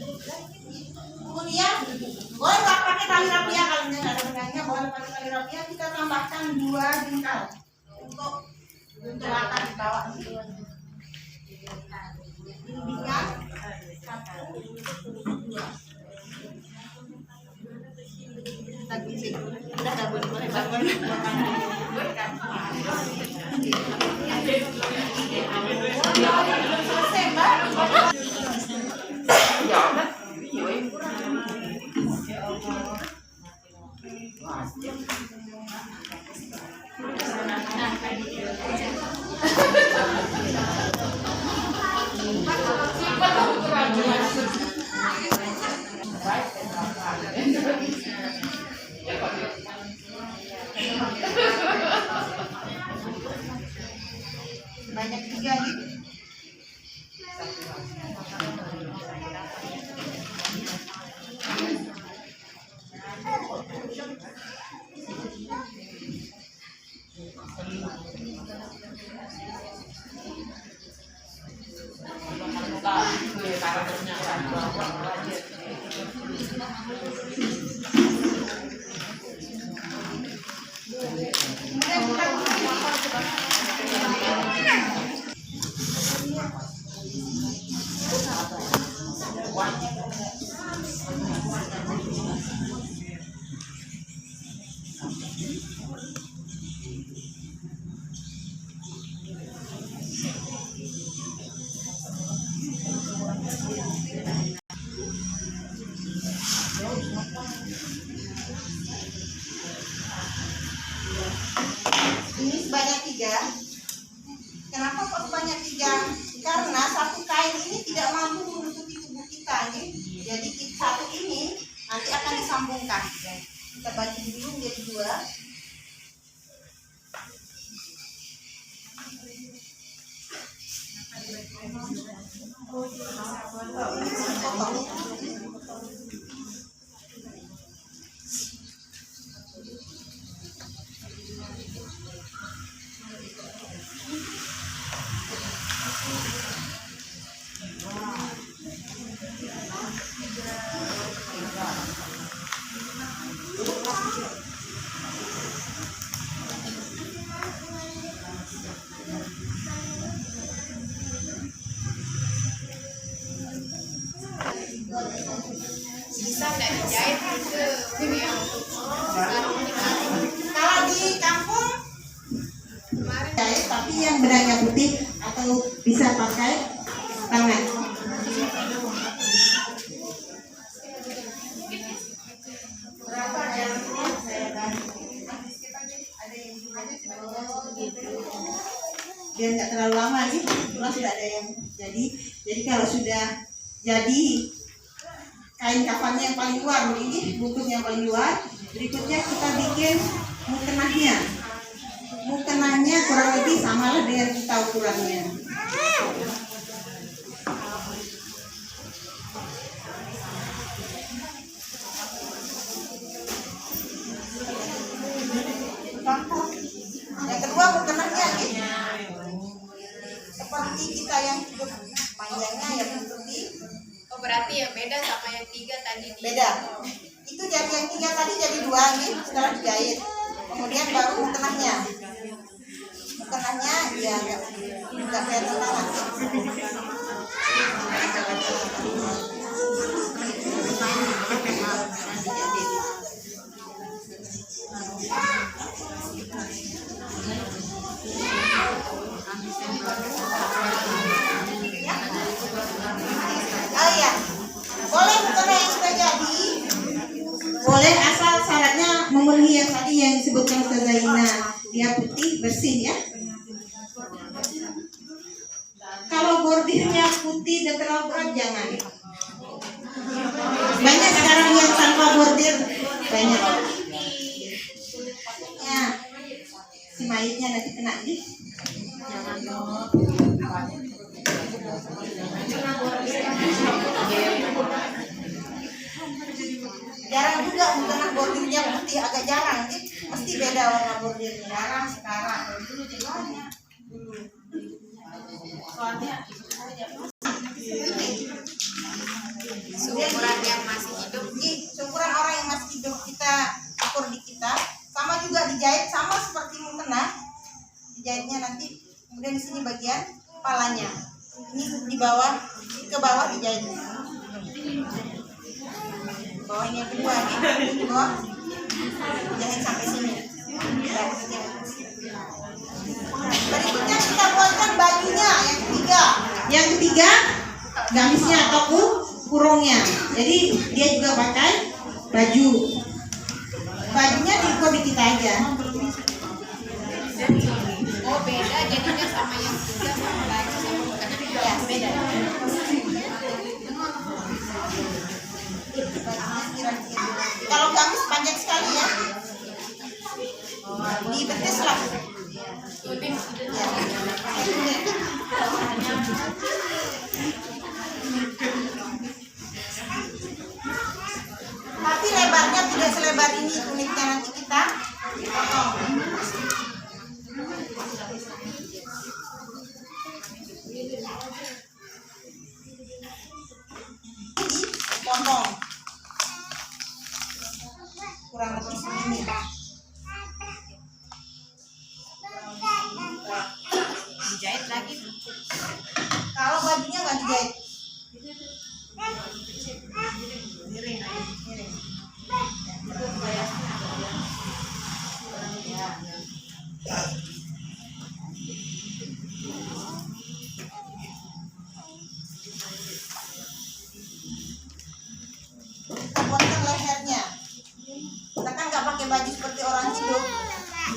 Kemudian boleh pakai tali rapia, kalau nggak ada pegangnya boleh pakai tali rapia. Kita tambahkan 2 jengkal untuk latar di bawah. Dindingkan 1, 2. Udah gabung boleh bangun. Selesai Mbak. Banyak juga gitu. Ini sebanyak 3. Kenapa kok sebanyak 3? Karena satu kain ini tidak mampu menutupi tubuh kita, nih. Jadi satu ini nanti akan disambungkan. Kita bagi dulu menjadi 2. Bisa nggak dijahit ke ini yang Kalau di kampung kemarin jahit, tapi yang benangnya putih atau bisa pakai tangan. Berapa jamnya? Biar nggak terlalu lama nih, kalau sudah ada yang jadi kalau sudah jadi kain kafannya yang paling luar, ini buntutnya yang paling luar. Berikutnya kita bikin mukenahnya. Mukenahnya kurang lebih samalah dengan kita ukurannya. Yang kedua mukenahnya nih. Seperti kita yang hidup panjangnya yang menutupi. oh berarti ya beda sama yang 3 tadi Beda. Itu jadi yang 3 tadi jadi 2 nih setelah dijahit. Kemudian baru mukenahnya. Mukenahnya ya nggak kelihatan banget. Oh iya, boleh mukena yang sudah jadi. Boleh asal syaratnya memenuhi yang tadi yang disebutkan Ustazah Ina. Dia putih bersih ya. Kalau bordirnya putih dan terlalu berat jangan. Banyak sekarang yang tanpa bordir banyak. Ya, si mayitnya nanti kena nih. Jarang juga mukena bordirnya putih, agak jarang nih. Mesti beda warna bordirnya. Jarang sekarang. Dulu banyak. Soalnya Seumuran yang masih hidup. Seumuran orang yang masih hidup kita ukur di kita. Sama juga dijahit sama seperti mukena. Dijahitnya nanti kemudian di sini bagian kepalanya. Ini di bawah, ke bawah dijahit. Bawah ini yang kedua nih, di bawah jahit sampai sini. Berikutnya kita buatkan bajunya yang ketiga. Yang ketiga gamisnya atau kurungnya. Jadi dia juga pakai baju. Bajunya diukur di kita aja. Oh beda jadinya sama yang ketiga sama baju sama mukena. Ya beda. Kalau gamis panjang sekali ya. Di betis lah. Ya. Tapi lebarnya tidak selebar ini kulitnya, nanti kita potong. Potong kurang lebih segini. Dijahit lagi. Kalau bajunya nggak dijahit, Miring. miring. Kita buatkan lehernya. Kita kan nggak pakai baju seperti orang hidup.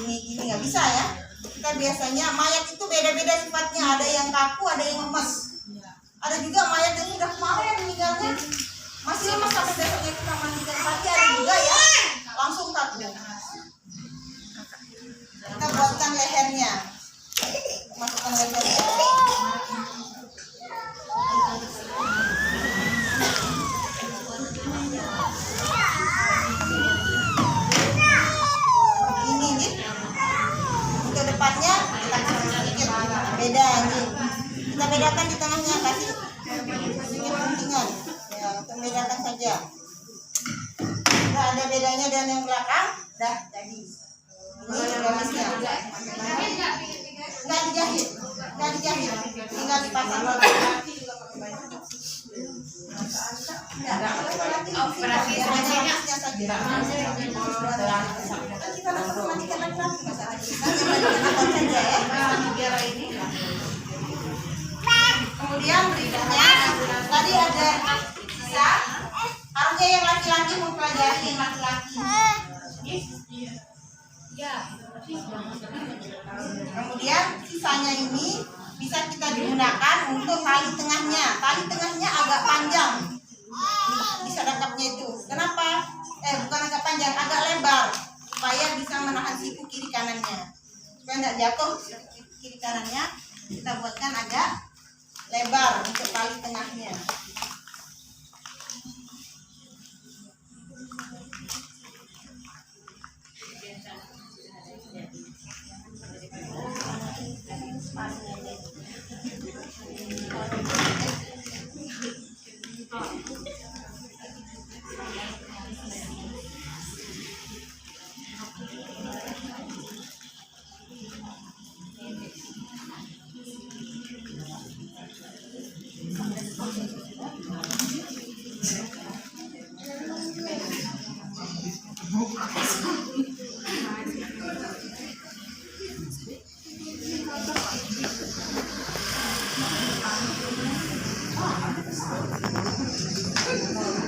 Gini nggak bisa ya. Kita biasanya mayat itu beda-beda sifatnya. Ada yang kaku, ada yang lemes. Ada juga mayat yang sudah kemarin meninggalnya masih lemas sampai besoknya kita mandikan. Tapi ada juga ya langsung kaku. Kita buatkan lehernya. Masukkan lehernya. Ini nih. Untuk depannya kita kasih sedikit beda nih. Kita bedakan di tengahnya, kasih sedikit guntingan. Ya, untuk membedakan saja. Nah, ada bedanya dan yang belakang. Dah jadi. Ini gamisnya. Nggak dijahit, tinggal dipasang lagi. Operasi Hanya gamisnya saja. Kita langsung mandikan laki-laki masalah kita. Mandikan saja ya. Kemudian berikutnya tadi ada sisa. Harusnya yang laki-laki mempelajari yang laki-laki. Kemudian sisanya ini bisa kita digunakan untuk tali tengahnya. Tali tengahnya agak panjang. Bisa dekapnya itu. Kenapa? Bukan agak panjang, agak lebar supaya bisa menahan siku kiri kanannya. Supaya tidak jatuh kiri kanannya, kita buatkan agak lebar untuk tali tengahnya.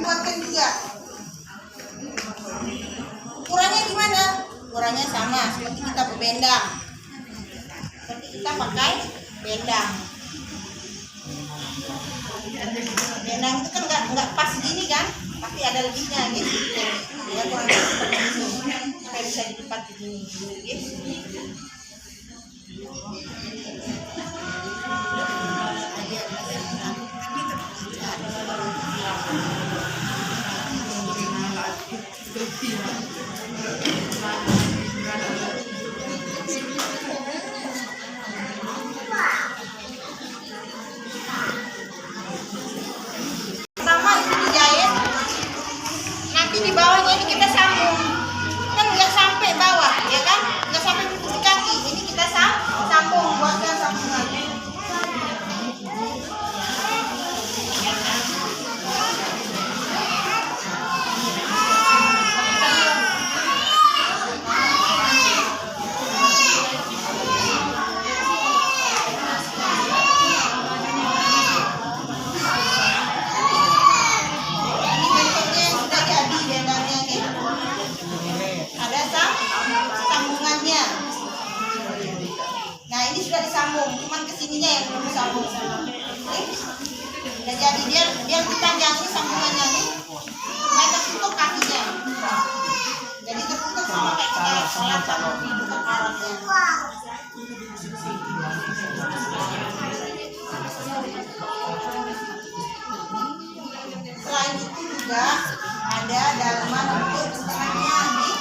Buatkan juga. Ukurannya gimana? Ukurannya sama seperti kita berbendang. Seperti kita pakai bendang. Bendang itu kan nggak pas gini kan? Tapi ada lebihnya gitu. Ya kurang lebih seperti ini. Supaya bisa dilipat begini gitu. Pertama itu kapasnya. Selain itu juga ada dalaman untuk setengahnya nih.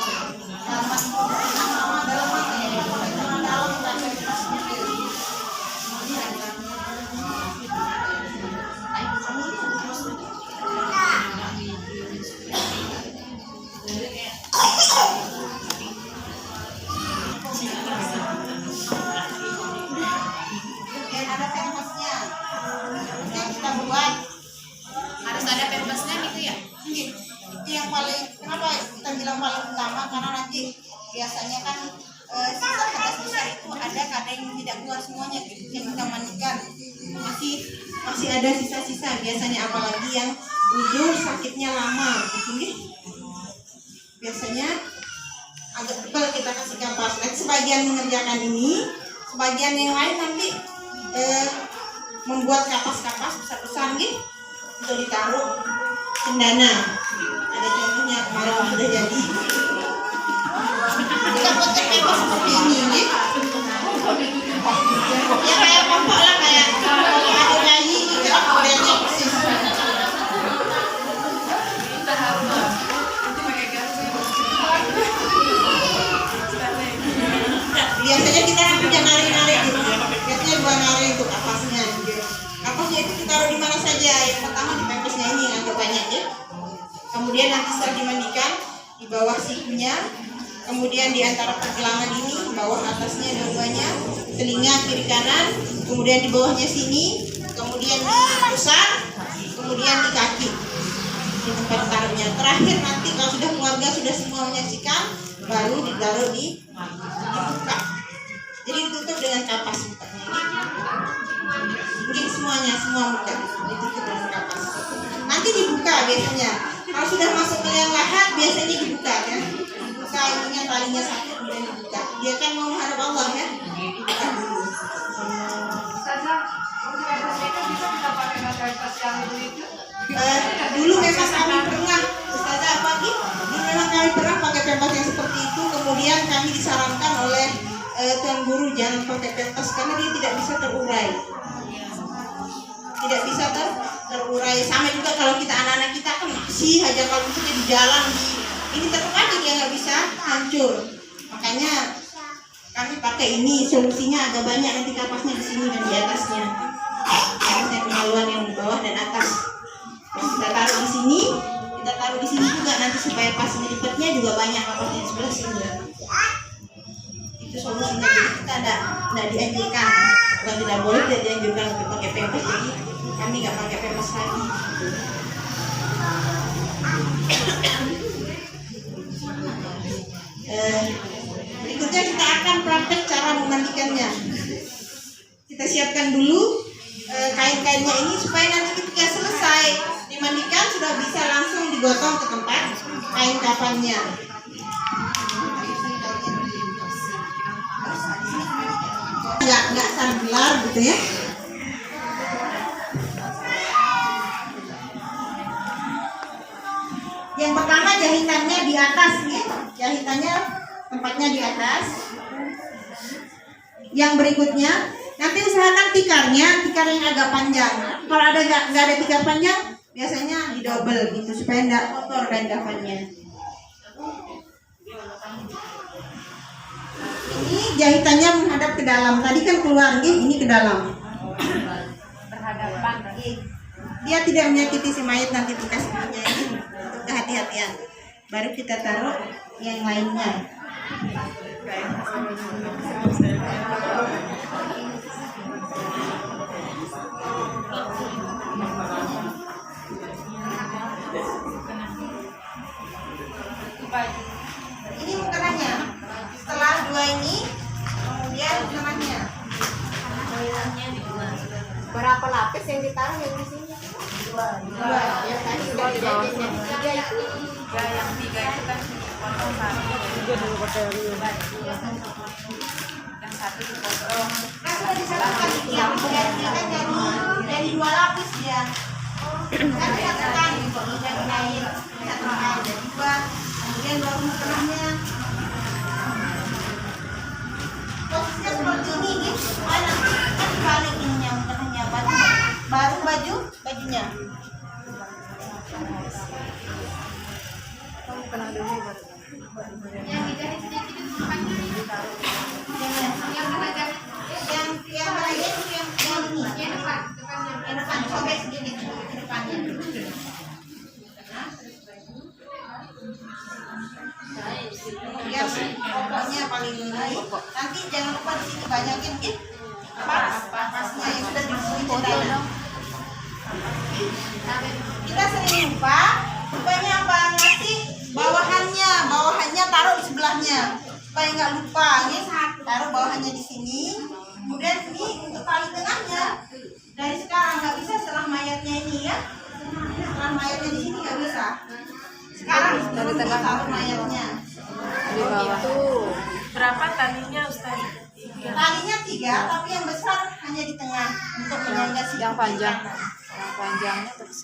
Dalaman sama dalamannya setengah dalam sampai sedikit. Ini ada. Dan ada pempasnya. Ini kita buat. Harus ada pempasnya gitu ya. Itu yang paling, kenapa kita bilang paling utama, karena nanti biasanya kan sisa hadas besar itu ada kadang yang tidak keluar semuanya yang kita mandikan, masih ada sisa-sisa biasanya, apalagi yang ujung sakitnya lama gitu. Biasanya agak tebal kita kasih kapas. Nanti sebagian mengerjakan ini, sebagian yang lain nanti membuat kapas-kapas besar-besar gitu untuk ditaruh cendana. Ada contohnya kemarin sudah jadi. Kita potong kapas seperti ini gitu. Ya kayak pokok lah, kayak ada bayi gitu, modelnya persis. Biasanya kita punya narik-narik gitu. Biasanya 2 nari untuk kapasnya gitu. Kapasnya itu ditaruh di mana saja. Yang pertama di pempesnya ini yang agak banyak ya. Kemudian nanti setelah dimandikan di bawah sikunya, kemudian di antara pergelangan ini, bawah atasnya dua-duanya, telinga kiri kanan, kemudian di bawahnya sini, kemudian di pusar, kemudian di kaki. Di tempat taruhnya. Terakhir nanti kalau sudah keluarga sudah semua menyaksikan, baru ditaruh dibuka. Jadi ditutup dengan kapas bukanya. Ini semuanya, semua muka ditutup dengan kapas. Nanti dibuka biasanya. Kalau sudah masuk ke liang lahat biasanya dibuka ya. Dibuka ininya, talinya satu kemudian dibuka. Dia kan mau menghadap Allah ya. Dibuka dulu. Dulu memang kami pernah, Ustazah pagi, dulu memang kami pernah pakai pempas yang seperti itu. Kemudian kami disarankan oleh tuan guru jangan pakai pempas karena dia tidak bisa terurai. Tidak bisa terurai. Sama juga kalau kita anak-anak kita kan masih aja kalau misalnya di jalan ini tetap aja dia nggak bisa hancur. Makanya kami pakai ini, solusinya agak banyak, nanti kapasnya di sini dan di atasnya. Kapasnya kemaluan yang di bawah dan atas. Terus kita taruh di sini, kita taruh di sini juga nanti supaya pas melipatnya juga banyak kapasnya di sebelah sini. Itu solusinya. Jadi kita tidak dianjurkan, bukan tidak boleh, tidak dianjurkan untuk pakai pempes. Jadi kami nggak pakai pempes lagi. Berikutnya kita akan praktek cara memandikannya. Kita siapkan dulu kain-kainnya ini supaya nanti ketika selesai dimandikan sudah bisa langsung digotong ke tempat kain kafannya. Nggak sambilar gitu ya. Yang pertama jahitannya di atas ya. Jahitannya tempatnya di atas. Yang berikutnya nanti usahakan tikar yang agak panjang. Kalau ada nggak ada tikar panjang, biasanya didouble gitu supaya nggak kotor kain kafannya. Ini jahitannya menghadap ke dalam. Tadi kan keluar, ini ke dalam. Berhadapan. Dia tidak menyakiti si mayat nanti bekas kulitnya ini. Untuk kehati-hatian. Baru kita taruh yang lainnya. Ini mukeranya. Setelah 2 ini, kemudian mukeranya. Berapa lapis yang ditaruh yang di sini? 2. Ya kan sudah dijadiin yang 3 itu. Yang 3 itu kan potong satu. 3 dulu pakai yang 1 dipotong. Nah, sudah disatukan yang kemudian dia kan jadi 2 lapis dia. Kan disatukan jadi kain, disatukan jadi 2. Kemudian baru mukeranya. pernah dulu baru. yang depan sobek sedikit ke depannya. Kemudian pokoknya paling baik. Nanti jangan lupa di sini banyakin gitu. Pasnya yang sudah dibuat. Kita sering lupa. Rupanya apa? Ngasih bawahannya taruh di sebelahnya supaya nggak lupa. Ini taruh bawahannya di sini. Kemudian ini untuk tali tengahnya. Dari sekarang nggak bisa setelah mayatnya ini ya. Setelah mayatnya di sini nggak bisa. Sekarang dari tengah taruh mayatnya. Di bawah. Itu berapa talinya Ustaz? Talinya 3, tapi yang besar hanya di tengah untuk menyangga si Yang panjang. Yang panjangnya terus.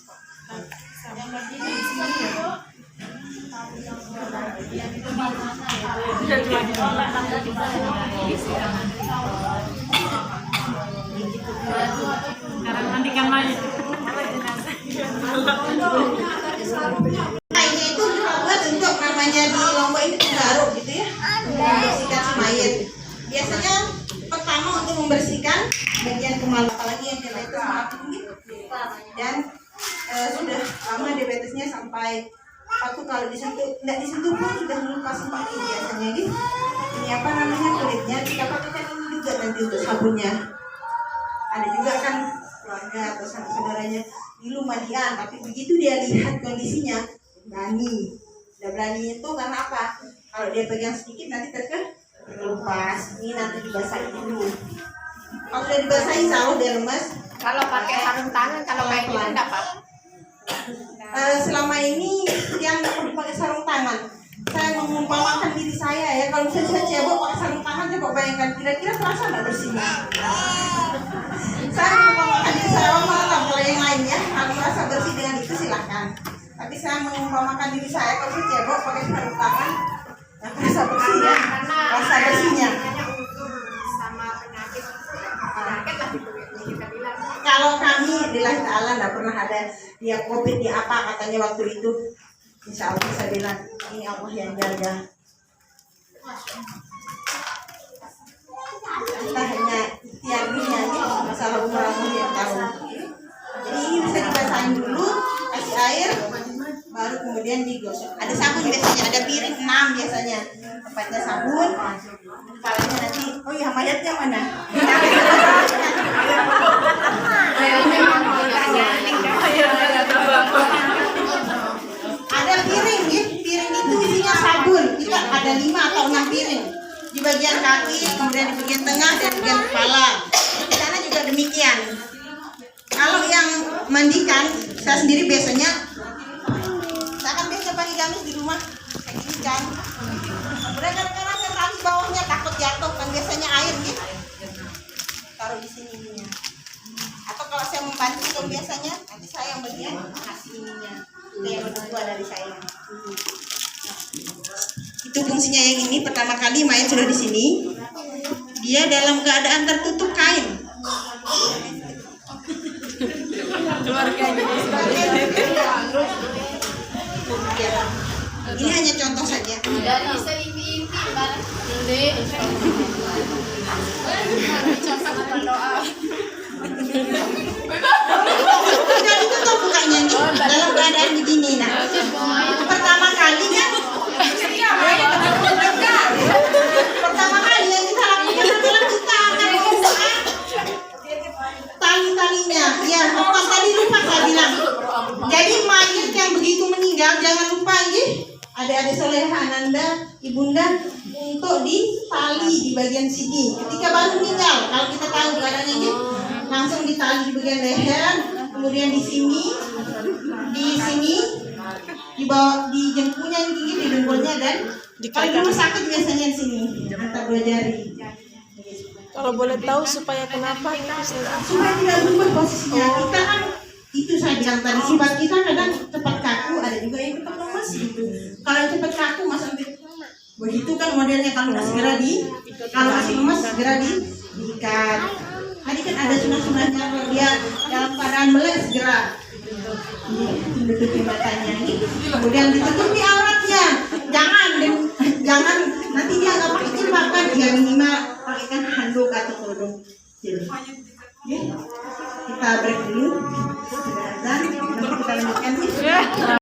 yang berdiri di sini ya. Sekarang mandikan mayat. Kayaknya itu buat untuk namanya di Lombok ini garuk gitu ya, membersihkan si mayat. Biasanya pertama untuk membersihkan bagian kemaluan, apalagi yang diabetes maafin gitu. Dan sudah lama diabetesnya sampai waktu kalau disentuh, tidak disentuh pun sudah melupas seperti biasanya gitu. Ini apa namanya kulitnya kita pakai ini juga nanti untuk sabunnya. Ada juga kan keluarga atau saudaranya di Lumadian, tapi begitu dia lihat kondisinya berani. Sudah berani itu karena apa? Kalau dia pegang sedikit nanti terkelupas. Ini nanti dibasahin dulu. Kalau sudah dibasahin selalu dia lemas. Kalau pakai sarung tangan, kalau kayak gitu enggak apa-apa. Selama ini yang nggak perlu pakai sarung tangan. Saya mengumpamakan diri saya ya, kalau misalnya saya cebok pakai sarung tangan, coba bayangkan kira-kira terasa nggak bersihnya? Saya mengumpamakan diri saya malam, kalau yang lainnya kalau merasa bersih dengan itu silahkan. Tapi saya mengumpamakan diri saya kalau saya cebok pakai sarung tangan, nggak terasa bersih ya, rasa bersihnya. Sama penyakit lah gitu kita bilang. Kalau kami lillahi ta'ala nggak pernah ada dia COVID di apa katanya waktu itu. Insya Allah saya bilang ini Allah yang jaga. Kita hanya ikhtiar dunia ini masalah umur yang tahu. Jadi ini bisa dibasahin dulu, kasih air, baru kemudian digosok. Ada sabun biasanya, ada piring 6 biasanya. Tempatnya sabun, kepalanya nanti. Oh iya, mayatnya mana? Ada piring ya, piring itu isinya sabun. Kita ada 5 atau 6 piring. Di bagian kaki, kemudian di bagian tengah dan di bagian kepala. Di sana juga demikian. Kalau yang mandikan, saya sendiri biasanya, saya kan biasa pagi gamis di rumah, kayak gini kan. Kemudian kadang-kadang saya taruh di bawahnya takut jatuh, kan biasanya air gitu. Taruh di sini ininya. Atau kalau saya membantu kan biasanya, nanti saya yang bagian kasih ininya. Itu yang kedua dari saya. Itu fungsinya yang ini. Pertama kali mayat sudah di sini, dia dalam keadaan tertutup kain. Ini hanya contoh saja. Dari selimpi barang ini. Berdoa. Sudah ditutup bukanya nih, dalam keadaan begini. Nah, pertama kali kan, pertama kali yang kita lakukan adalah kita akan membuka tali-talinya. Ya, bukan tadi lupa saya bilang. Jadi mayat yang begitu meninggal jangan lupa ya, adik-adik soleha Ananda, ibunda untuk ditali di bagian sini. Ketika baru meninggal, kalau kita tahu keadaannya ini, langsung ditali di bagian leher, kemudian di sini, di bawah, di jemputnya yang tinggi, di dengkulnya dan kalau di rumah sakit biasanya di sini antara 2 jari. Kalau boleh tahu supaya kenapa? Supaya tidak berubah posisinya. Kita kan itu saya bilang tadi, sifat kita kadang cepat kaku, ada juga yang cepat lemas gitu. Kalau yang cepat kaku mas nanti begitu kan modelnya, kalau nggak segera kalau masih lemas segera diikat. Tadi kan ada sunah-sunahnya, kalau dia dalam keadaan melek segera ditutupi matanya, kemudian ditutupi auratnya. handuk atau kerudung kecil. Oke, kita break dulu. Sudah azan, nanti kita lanjutkan.